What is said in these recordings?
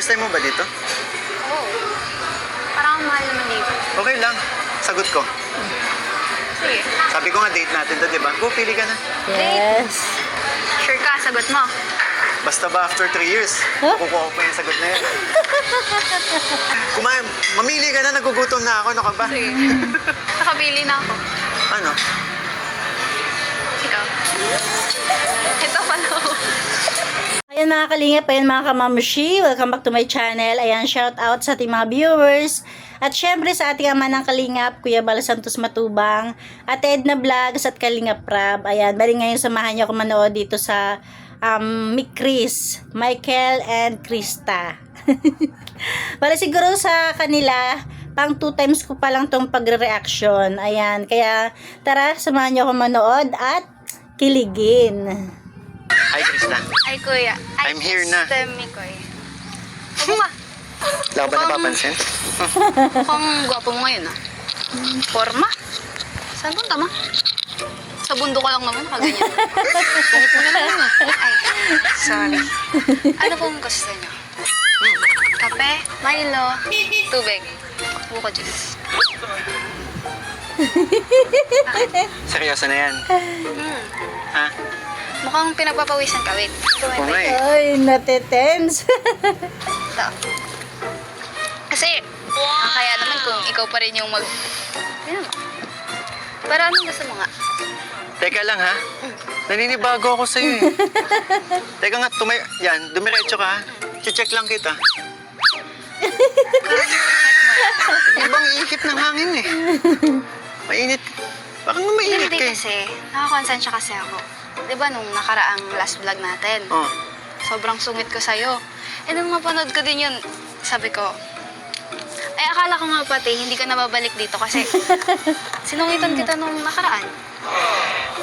First time mo ba dito? Oo. Parang ang mahal naman dito. Okay lang. Sagot ko. Sige. Sabi ko nga date natin to, di ba? Go, pili ka na. Yes. Sure ka, sagot mo. Basta ba after 3 years, Huh? kukuha ko pa yung sagot na yun. Kumain, mamili ka na, nagugutom na ako. Ano ka ba? Sige. Nakabili na ako. Ano? Ikaw. Ito pala. Ayan mga kalingap, ayan mga kamamushi, welcome back to my channel. Ayan, shout out sa ating mga viewers. At syempre sa ating ama ng kalingap, Kuya Bal Santos Matubang, at Edna Vlogs at Kalingap Prab. Ayan, bali ngayon samahan niyo ako manood dito sa Chris, Michael and Krista. Bali siguro sa kanila, pang 2 times ko pa lang tong pagre-reaction. Ayan, kaya tara, samahan niyo ako manood at kiligin. Hi, Krista. Ay, kuya. Ay, I'm here na. Demi, kuya. Upo ka. Wala ba napapansin? Mukhang gwapo mo ngayon, ah. Forma. Saan punta mo? Sa bundo ka lang naman, nakaganyan. Bukit mo na naman, ah. Ay, sorry. Ano pong gusto niyo? Kape, Milo, tubig, buko juice. Seryoso na yan. Ha? Mukhang pinagpapawisan ka. Wait. Oo nga eh. Ay, natitense. Ito. Kasi, kaya naman kung ikaw pa rin yung Yan mo. Pero anong gusto mo nga? Teka lang ha. Naninibago ako sa'yo eh. Teka nga, yan, dumiretso ka ha. Check lang kita. Ibang ihip ng hangin eh. Mainit. Parang mainit Hindi ka eh. kasi, nakakonsensya kasi ako. Di ba nung nakaraang last vlog natin, Oh. sobrang sungit ko sa'yo. Eh nung mapanood ko din yun, sabi ko, ay akala ko nga pati, hindi ka nababalik dito kasi sinungitan kita nung nakaraan.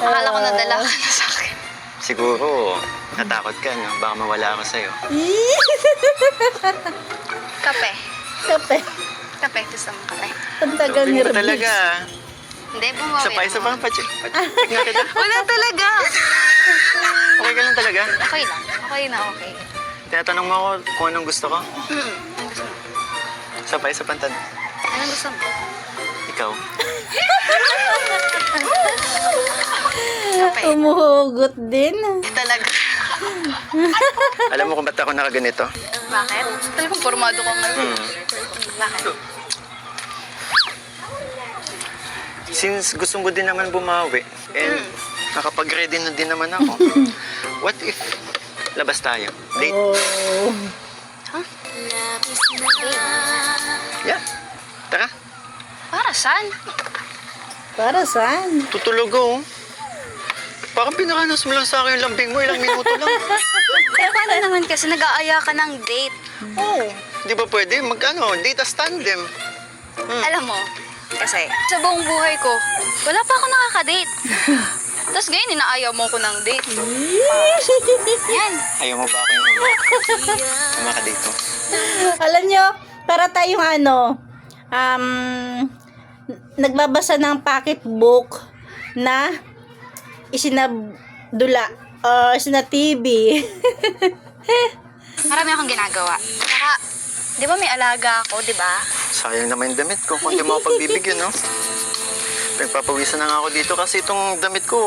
Akala ko nadala ka na sa akin. Siguro, natakot ka no? Baka mawala ako sa'yo. Kape. Kape. Kape, gusto mo kape? Ang tagal ni Sabi mo Rebis. talaga. Hindi, bumawi Isa pa, naman. pa-check nga kita. Wala talaga. Okay ka lang talaga. Okay lang. Okay na, okay. Tinatanong mo ako kung anong gusto ko. Anong gusto mo? Isa pa, tan. Anong gusto mo? Ikaw. Kape. Umuhugot din. Talaga. Alam mo kung ba't ako nakaganito? Bakit? Talagang formado ka ngayon. Bakit? Since gustong ko din naman bumawi, and nakapag-ready na din naman ako, what if labas tayo? Date? Oh. Huh? Yeah. Tara. Para saan? Para saan? Tutulog ako. Parang pinakanas mo lang sa akin yung lambing mo, ilang minuto lang. Eh, paano naman kasi nag-aaya ka ng date? Oo. Di ba pwede? Date as tandem. Alam mo, kasi sa buong buhay ko, wala pa ako nakaka-date. Tapos ngayon, inaayaw mo ko ng date. Yan. Ayaw mo ba ako yung makadate mo? Alam nyo, para tayong nagbabasa ng pocketbook na isinabdula o isinatv. Marami akong ginagawa. Saka, di ba may alaga ako, di ba? Sayang naman yung damit ko kung di mo ako pagbibigyan, no? Nagpapawisan na nga ako dito kasi itong damit ko,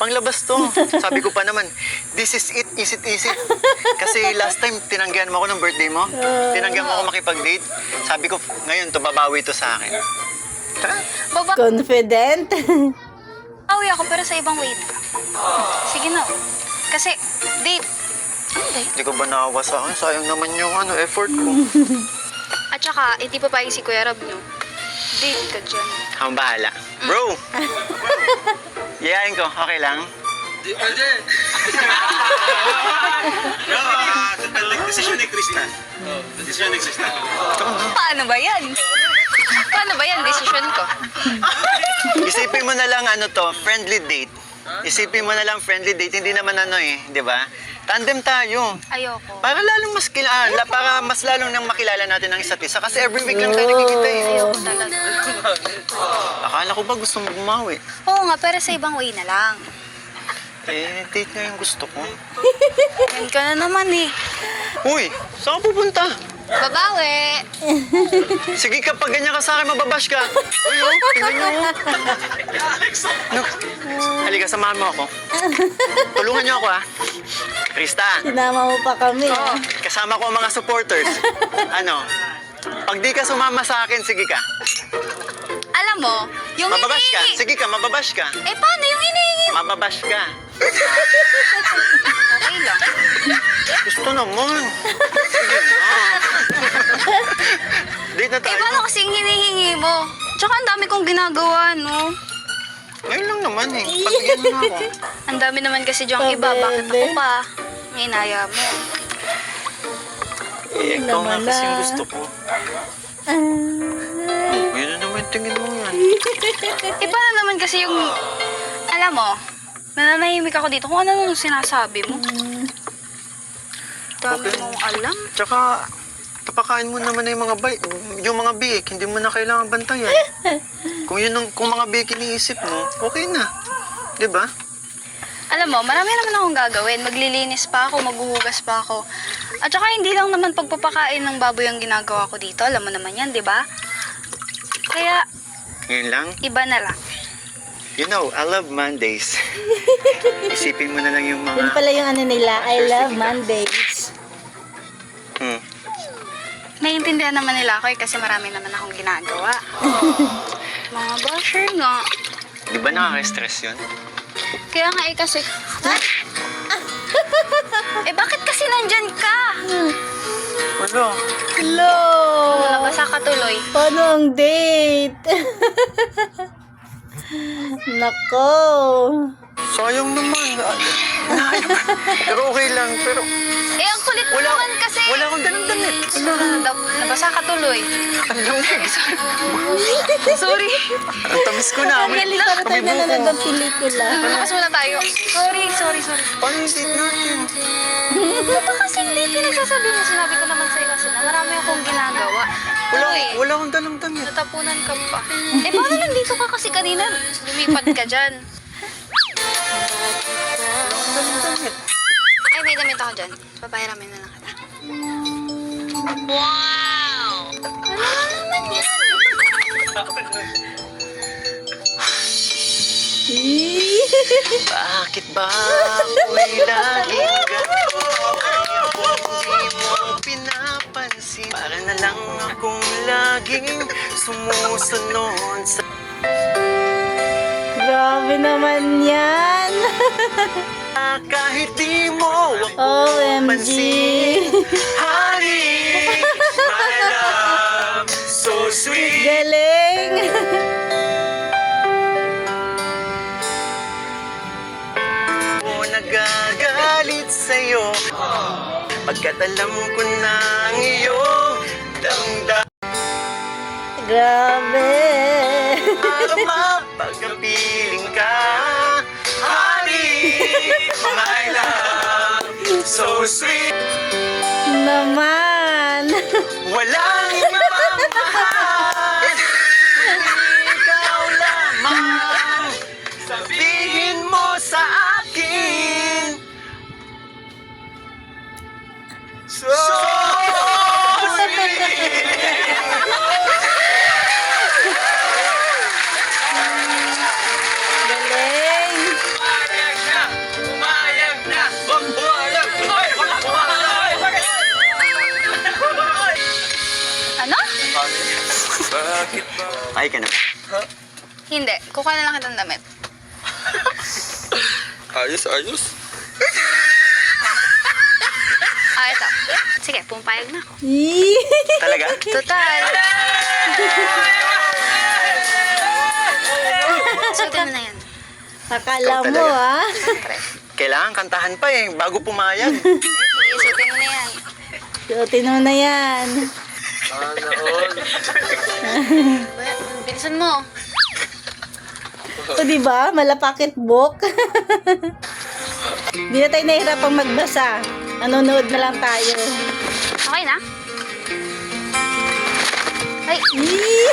panglabas to. Sabi ko pa naman, this is it, is it, is it. Kasi last time, tinanggihan mo ako ng birthday mo. Tinanggihan mo ako makipag-date. Sabi ko, ngayon, to babawi to sa akin. Tara. Confident. Bawi ako pero sa ibang way na. Sige na. Kasi, date. Ano date? Hindi ko ba nakawa sa akin? Sayang naman yung effort ko. At saka, hindi pa si Kuya Rob, no? Date ka dyan. Ang bahala. Bro! Yayain ko, okay lang? Di pwede. Desisyon ni Krista. Desisyon ni Krista. Paano ba yan? Paano ba yan? Decision ko. Isipin mo na lang friendly date. Isipin mo na lang friendly date, hindi naman di ba? Tandem tayo. Ayoko. Para lalong para mas lalong nang makilala natin ang isa't isa. Kasi every week lang tayo nagkikita eh. Ayoko talaga. Akala ko ba gusto mo bumawi? Oo nga, pero sa ibang way na lang. Date nga yung gusto ko. Yan ka na naman eh. Uy, saan ka pupunta? Babawi. Sige, kapag ganyan ka sa akin, mababash ka. Uy, oh, tingnan nyo. No. Halika, samahan mo ako. Tulungan niyo ako, ha? Krista, Sinama mo pa kami. ah. kasama ko ang mga supporters. Ano? Pag di ka sumama sa akin, sige ka. Alam mo, yung Mababash ka. hinihingi... Sige ka, mababash ka. Eh, paano yung hinihingi? Mababash ka. Okay lang. Gusto naman. Sige na. Date na Eh, tayo. paano kasing hinihingi mo? Tsaka ang dami kong ginagawa, no? Ngayon lang naman eh. Pagbigyan mo na ako. Ang dami naman kasi diyang iba. Bakit ako pa? Ang inaya mo. Eh, ikaw nga Naman kasi na. gusto ko. Ah. Ngayon na naman tingin mo yan. Eh, paano naman kasi yung... Alam mo, nananahimik ako dito kung ano nung sinasabi mo. Dami Okay. mong alam. Tsaka, tapakain mo naman na yung mga biik, hindi mo na kailangan bantayan. Kung mga biik iniisip mo, okay na. 'Di ba? Alam mo, marami naman akong gagawin. Maglilinis pa ako, maghuhugas pa ako. At saka hindi lang naman pagpapakain ng baboy ang ginagawa ko dito. Alam mo naman yan, di ba? Kaya, Ngayon lang, iba na lang. you know, I love Mondays. Isipin mo na lang yung Yun mga... pala yung ano nila, I love Mondays. Hmm. Naiintindihan naman nila ako kasi marami naman akong ginagawa. Mga basher nga. Di ba nakaka-stress yun? Kaya nga kasi... Eh bakit kasi nandyan ka? Wala. Hello! Nabasa ka tuloy. Paano ang date? Nako! Sayang naman. Pero okay lang. Pero Eh ang kulit mo wala, naman kasi. wala akong ganang damit. Nabasa ka tuloy. Ang lamig. Sorry. Ang tamis ko na. Really, para tayo May buko. nanonood ng pelikula. Malakas muna tayo. Sorry. Paano yung date natin? Ito kasi hindi pinagsasabi mo. Sinabi ko naman sa'yo kasi na marami akong ginagawa. Wala akong dalang damit. Natapunan ka pa. Eh, paano nandito ka kasi kanina? Lumipat ka dyan. Ay, may damit ako dyan. Papahiramin na lang kita. Wow! Ano naman yan? Bakit ba ako'y laging ganito? Kaya kung di mo pinapansin, para na lang akong laging sumusunod sa... Grabe naman yan! Kahit di mo ako OMG! pansin. Honey, my love, so sweet. Galing! Ako nagagalit sa'yo pagkat alam ko na ang iyong damdamin. Grabe! Para mapagkapiling ka, honey, my love, so sweet. Naman! Walang ibang mahal, kundi ikaw lamang. Sabihin mo sa akin, so sweet. Galing! Umayag na! Umayag! Ay! Umayag! Ano? Bakit ba? Ay ka na. Hindi. Kukuha na lang kitang damit. Ayos. Ah, ito. Sige, pumpayag na ako. Yee! Talaga? Total. Suotin mo na yan. Akala Ikaw mo, talaga. ah. Siyempre. Kailangan kantahan pa eh, bago pumayag. Sige, suotin mo na yan. Suotin mo na yan. Sana all. Bilisan mo. O, diba? Malapakit book. Hindi na tayo nahihirapang magbasa. Nanonood na lang tayo. Okay na? Ay, Yee!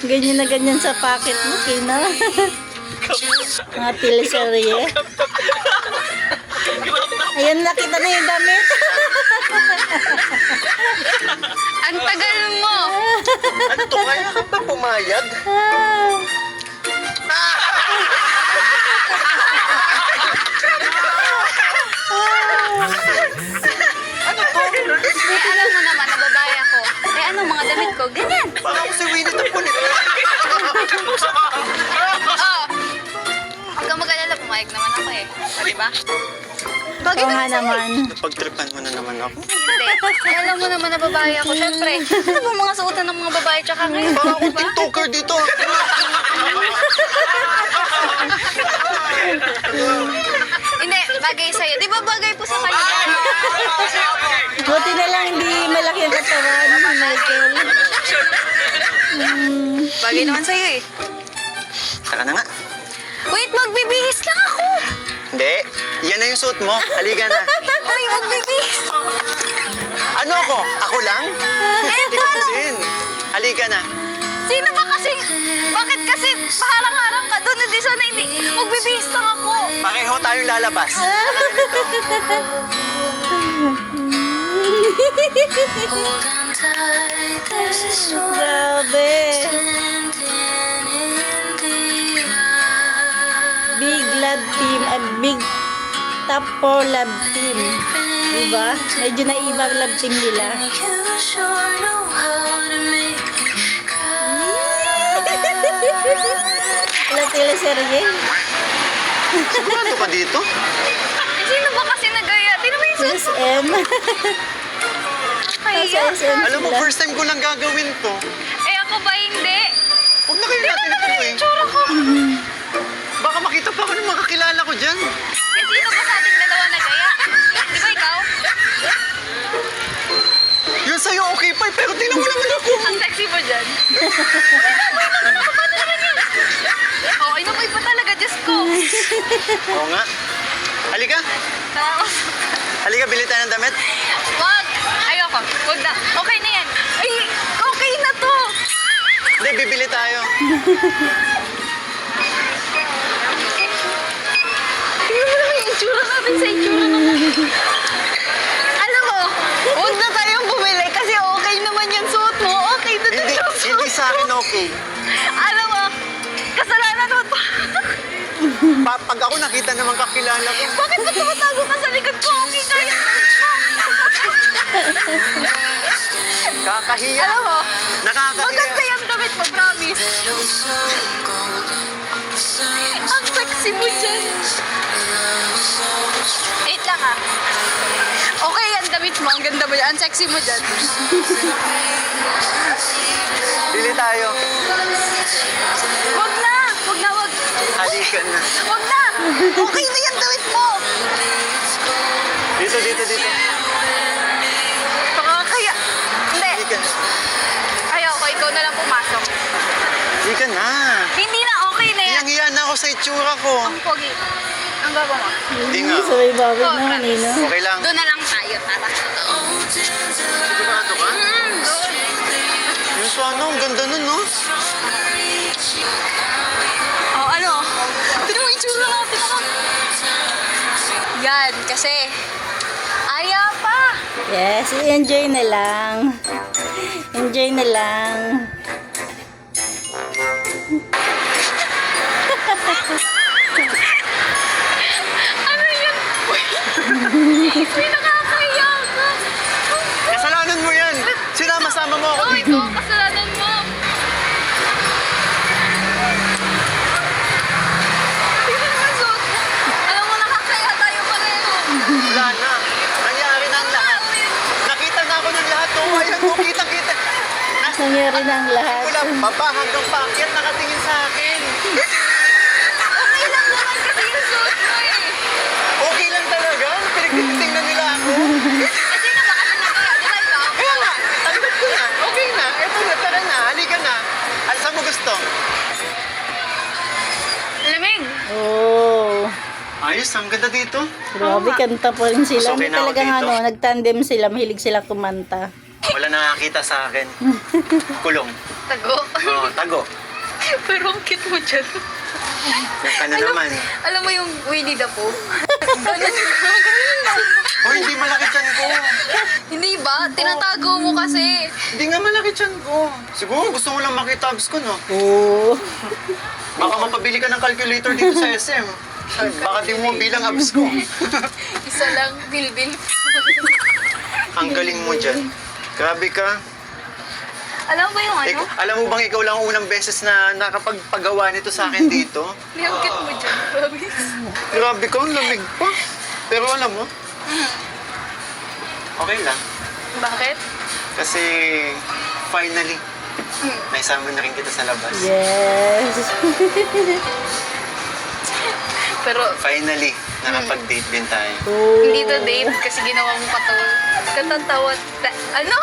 Ganyan na ganyan sa pocket book, eh, no? Mga teleserye. Ayan, nakita na yung damit. Ang tagal mo. Ano to? Kaya ka ba pumayag? Eh, alam mo naman, nababae ako. Eh, ano, mga damit ko, ganyan. Parang ako si Winnie the Pooh. Oo. Huwag kang mag-alala, pumayag naman ako eh. O, diba? Bagay Oo nga naman sa'yo eh. naman. Napagtripan mo na naman ako. Hindi. Eh, alam mo naman na babae ako. Siyempre, ano ba mga suotan ng mga babae tsaka ngayon? Parang akong Diba? tiktoker dito. Hindi, bagay sa'yo. Di ba bagay po sa kanya? Buti na lang hindi malaki ang katawan ni Michael. Bagay naman sa'yo eh. Tara na nga. Wait, magbibihis lang ako. Hindi. Yan na yung suit mo. Halika na. Uy, magbibihis. Ano ako? Ako lang? Ikaw din. Halika na. Sino ba kasi? Bakit kasi paharang-harang ka doon? Hindi sana hindi. Magbibihis lang ako. Pareho tayong lalabas. Grabe. Big love team at big top 4 love team. Diba? Medyo naibang love team nila. Wala teleserye. Sigurado ka dito? Eh, sino ba kasi nagaya? Di naman yung suot Sis M. kaya. Sa SM Alam mo, sila. first time ko lang gagawin to. Eh, ako ba hindi? Huwag na kayo natin ito eh. Tsura ko. Baka makita pa ako ng mga kakilala ko dyan. Eh, sino ba sa ating dalawa nagaya? Di ba ikaw? Yun sa'yo okay pa eh, pero tingnan mo naman ako. Ang sexy mo dyan. Oo, inamoy pa talaga, Diyos ko. Oo nga. Halika. Tapos, Halika, bili tayo ng damit. wag. Ayoko. Wag na. Okay na yan. Ay, okay na to. Hindi, bibili tayo. Tingnan mo lang yung itsura natin sa itsura naman. Alam mo, huwag na tayong bumili kasi okay naman yung suot mo. Okay na Hindi, yung suot hindi sa akin okay. Alam mo, kasalanan mo to. Pag ako nakita naman kakilala ko, Bakit ba tumatago ka sa likod ko? Okay kaya. kakahiya. Alam mo, Nakakahiya. maganda yung damit mo, promise. Ang sexy mo dyan. Wait lang ah. Okay yan damit mo, ang ganda mo dyan. Ang sexy mo dyan. Bili tayo. Wag na! Wag na, wag. Halika na. Wag na! Okay na yan damit mo! Dito, dito, dito. Baka kaya... Hindi. Halika na. Ayoko, ikaw na lang pumasok. Halika na. Hindi na, okay na yan. Hiyang-hiya na ako sa itsura ko. Ang pogi. Ang gaba mo. Hindi nga. Sabay babig Oh, naman eh, no? Okay lang. Doon na lang tayo, tara. Sigurado ka? Doon. Yung sana, ang ganda nun, no? Oh, ano? Tignan mo yung tsura natin ako. Yan, kasi... Aya pa! Yes, enjoy na lang. Enjoy na lang. Ano yun? May nakakaya ka. Kasalanan mo yan. Sinama-sama mo ako Oh, dito. ikaw, kasalanan mo. Tingnan mo yung suot mo. Alam mo, nakakaya tayo pareho. Wala na. Nangyari na ang lahat. Nakita na ako ng lahat. Oh, ayan mo, kitang-kita. Nangyari na ang lahat. Wala, baba hanggang paakyat nakatingin sa akin. Okay lang naman kasi yung suot mo eh. Okay lang talaga. Pinagtitingnan nila ako. Kasi na ba kasi nagaya? Di ba ikaw? Kaya nga, tanggap ko na. Okay na. Eto na, tara na. Halika na. Ano saan mo gusto? Lamig. Oh. Ayos, ang ganda dito. Grabe, kanta pa rin sila. Okay Hindi na ako talagang dito. nagtandem sila. Mahilig sila kumanta. Wala nakakita sa akin. Kulong. Tago. Oo, tago. Pero ang cute mo dyan. Yung ka na naman. Alam mo yung Winnie the Pooh? Ganun. Oh, hindi malaki tiyan ko. Hindi ba? Tinatago mo kasi. Hindi nga malaki tiyan ko. Siguro gusto mo lang makita abs ko, no? Oo. Baka mapabili ka ng calculator dito sa SM. Baka di mo bilang abs ko. Isa lang, bilbil. Ang galing mo dyan. Grabe ka. Alam mo ba yung ano? Alam mo bang ikaw lang ang unang beses na nakapagpagawa nito sa akin dito? Niyangkit mo dyan, promise. Grabe ka, ang lamig pa. Pero alam mo, okay lang. Bakit? Kasi finally, naisama na rin kita sa labas. Yes. Pero Finally, nakapag-date din tayo. Oo. hindi to date kasi ginawa mo katatawa. Ano?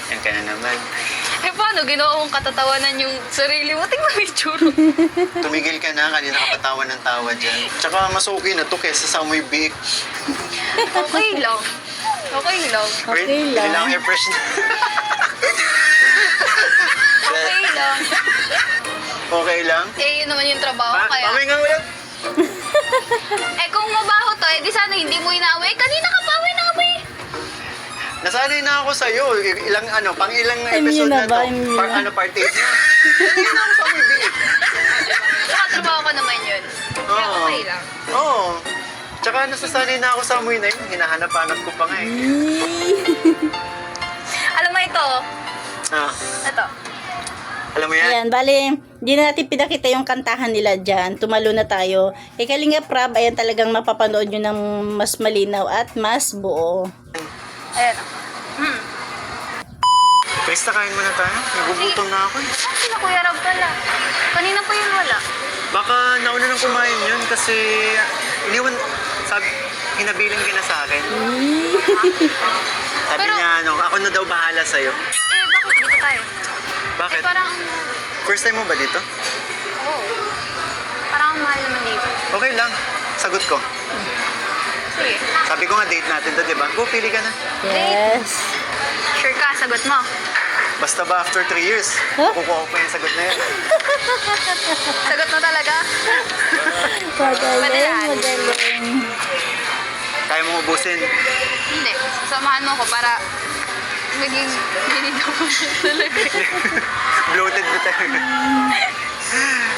Yan ka na naman. Eh paano? Ginawa mong katatawanan yung sarili mo. Tingnan mo yung tsura. Tumigil ka na, kanina ka patawa ng tawa dyan. Tsaka mas okay na to kesa sa amoy biik. Okay lang. Okay lang. Okay Bili lang. lang air freshener. Okay lang. Okay lang? Eh, yun naman yung trabaho. Kaya, Pamay nga ulit. eh kung mabaho to, eh di sana hindi mo inaamoy. Kanina ka pa amoy na amoy. Nasanay na ako sa'yo. Ilang pang ilang Immune episode na na ba? to. Immune na. Part 8 na. Hindi na ako sa amoy biik. Nakatrabaho ko naman yun. Kaya Oo. okay lang. Oo. Tsaka nasasanay na ako sa amoy na yun. Hinahanap-hanap ko pa nga eh. Alam mo ito? Ah, Ito. alam mo yan? Ayan, bali, hindi na natin pinakita yung kantahan nila dyan. Tumalo na tayo. Kay Kalinga Prab, ayan talagang mapapanood nyo ng mas malinaw at mas buo. Ayan. Krista, kain muna tayo. Nagugutom na ako. Ah, sila Kuya Rob pala. Kanina pa yun wala. Baka nauna nang kumain yun kasi hinabiling ka na sa akin. Sabi Pero- niya, ako na daw bahala sa'yo. Eh, bakit dito tayo? Bakit? Eh, parang, First time mo ba dito? oh, parang ang mahal naman dito. Okay lang. Sagot ko. Sige. Sabi ko nga date natin to, di ba? Go, pili ka na. Yes. Sure ka, sagot mo. Basta ba after 3 years, Huh? kukuha ko pa yung sagot na yun. Sagot mo talaga? Magaling, Madalaan. magaling. Kaya mo ubusin. Hindi. Samahan mo ko para maging ginagawa mo talaga. Bloated na talaga.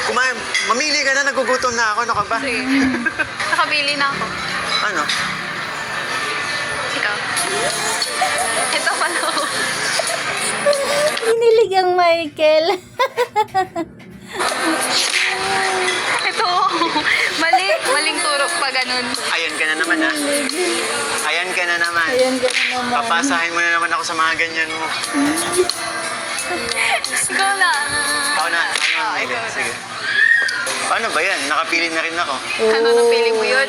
Kumain, mamili ka na, nagugutom na ako. Ano ka ba? Sige. Nakabili na ako. Ano? Ikaw. Ito pala ako. Kinilig ang Michael. Ito. Mali. Maling turok pa ganun. Ayan ka na naman, ha? Ayan ka na naman. Ayan, gano'n naman. Papasahin mo na naman ako sa mga ganyan mo. Ikaw na. Ako na. ikaw na. Sige. Paano ba yan? Nakapili na rin ako. Ano napili mo yun?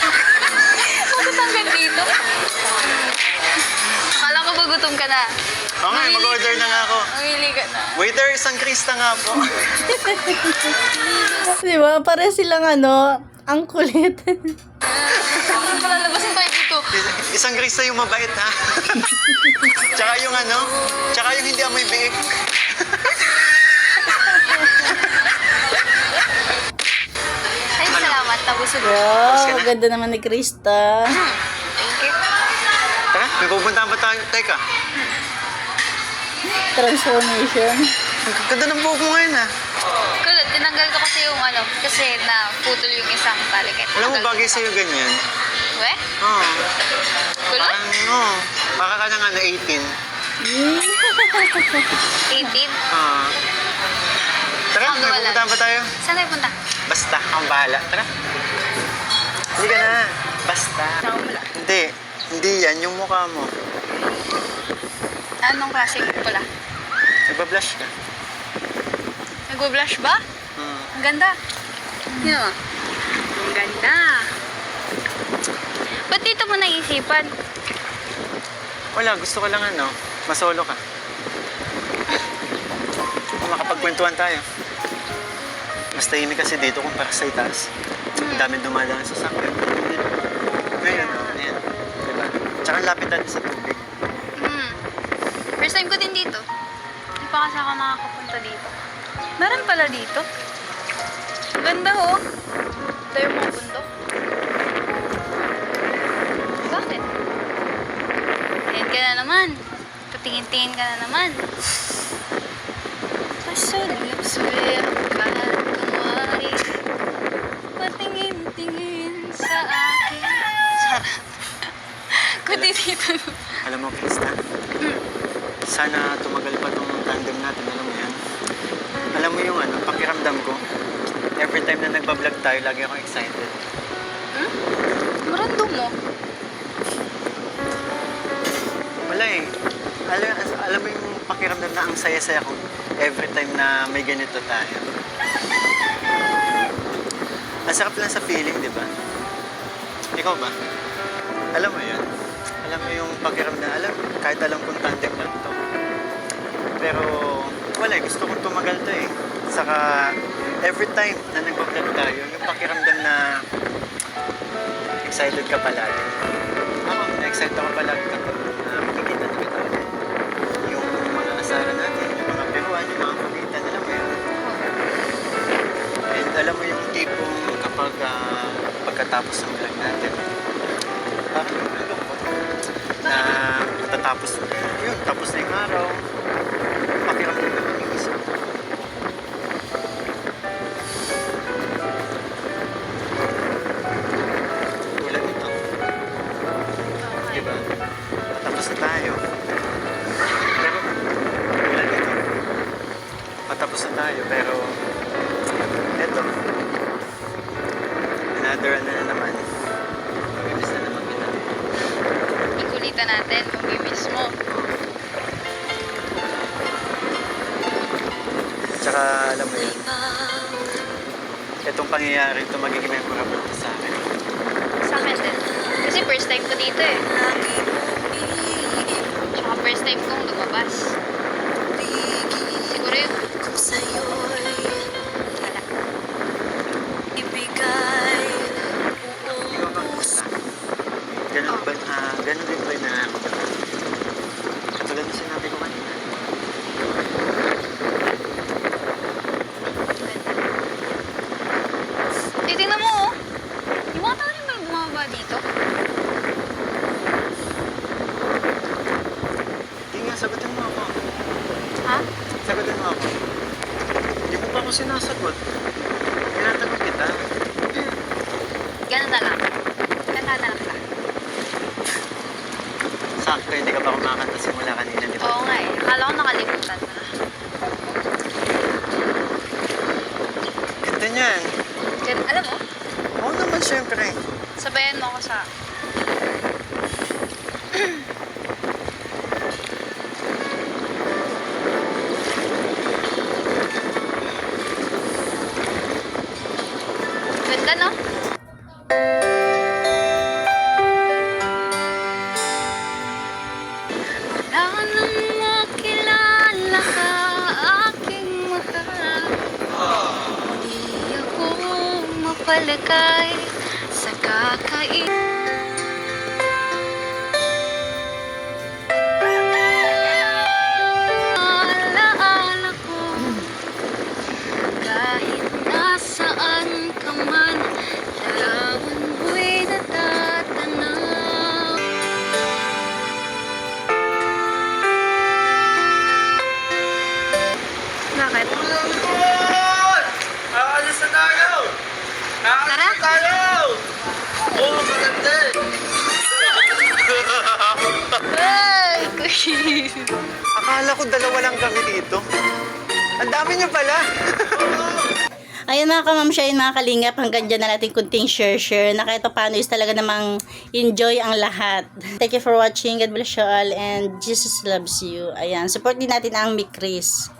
Bakit hanggang dito? Akala ko ba gutom ka na? Oo nga, mag-order na nga ako. Mamili ka na. Waiter, isang Krista nga po. Di ba? Pare silang ang kulit. Palalabasin tayo dito. Isang Krista yung mabait, ha? Tsaka yung hindi amoy biik. Ay, salamat. Tapos Wow, ganda naman ni Krista. Thank you. Tara, may pupuntahan pa tayo. Teka, Transformation. ang ganda ng buhok mo ngayon, ha? Kulot, tinanggal ko kasi yung kasi naputol yung isang taliket. Alam mo, bagay sa'yo ganyan. We? Oo. Kulot? Baka ka ng 18. 18? Tara, Ang may wala. pupuntahan pa tayo. Saan tayo punta? Basta, ang bahala. Tara. Hindi ka na. Basta. Nakawala. Hindi yan yung mukha mo. Anong klaseng pula? Nagbablush ka. Nag-blush ba? Ang ganda. Yun naman. Ang ganda. Ba't dito mo naisipan? Wala, gusto ko lang masolo ka. Makapagkwentuhan tayo. Mas tahimik kasi dito kumpara sa itaas. Ang daming dumadaan sa sakit. Ngayon, ayan. Diba? Tsaka lapit natin sa tubig. First time ko din dito. Hindi pa kasi ako nakakapunta dito. Meron pala dito. Ang ganda ho. Ito yung mga bundok. Bakit? Tingin ka na naman. Patingin-tingin ka na naman. Pasulip-sulip ka kumari. Patingin-tingin sa akin. Sarap. Kundi dito. Alam mo, Krista, sana tumagal pa tong tandem natin, alam mo yan. Alam mo yung pakiramdam ko, every time na nagbablog tayo, lagi akong excited. Marando mo. Wala eh. Alam mo yung pakiramdam na ang saya-saya ko every time na may ganito tayo. Ang sarap lang sa feeling, di ba? Ikaw ba? Alam mo yun? Alam mo yung pakiramdam, kahit alam kong tandem lang to. Pero wala eh, gusto kong tumagal to eh. Saka every time na nagbablog tayo, yung pakiramdam na excited ka palagi. Ako, na-excite ako palagi kapag makikita na kita. Yung mga kasara natin, yung mga biruan, yung mga kulitan, alam mo yun. And alam mo yung tipong kapag pagkatapos ng vlog natin, parang nalungkot na matatapos yun, tapos na yung araw, pakiramdam na mag-iisip. Tulad nito. Diba? Patapos na tayo. Pero, tulad nito. Patapos na tayo, pero eto. Another na naman. Mamimiss na naman kita. Ikulitan natin kung i-miss mo. Tsaka alam mo yun, itong pangyayari ito magiging memorable sa akin. Sa akin din. Kasi first time ko dito eh. Tsaka first time kong lumabas. Siguro yun. Wala. Ikaw bang gusto? Ganun din ba na katulad na sinabi ko kanina? Tingnan mo oh. Yung mga tao rin ba bumababa dito? Hindi nga, sagutin mo ako. Ha? Sagutin mo ako. Hindi mo pa ako sinasagot. Tinatanong kita. Ganun na lang. Ganda na lang ka. Sakto, hindi ka pa kumakanta simula kanina, di ba? Oo nga eh. Akala ko nakalimutan mo na. Ganda niyan. Alam mo, Oo naman, syempre. sabayan mo ako sa... Ganda no? Wala nang makilala ka aking mata. Di ako mapalagay sa kakain. Alaala ko kahit nasaan ka man, larawan mo'y natatanaw. Bakit? Aalis na tayo! Tara! Tayo! Oo, maganda eh. Ay! Akala ko dalawa lang kami dito. Ang dami niyo pala. Ayun mga kamamsya, mga kalingap, hanggang dyan na natin kunting share na kahit paano is talaga namang enjoy ang lahat. Thank you for watching. God bless you all and Jesus loves you. Ayan, support din natin ang Mick Chris.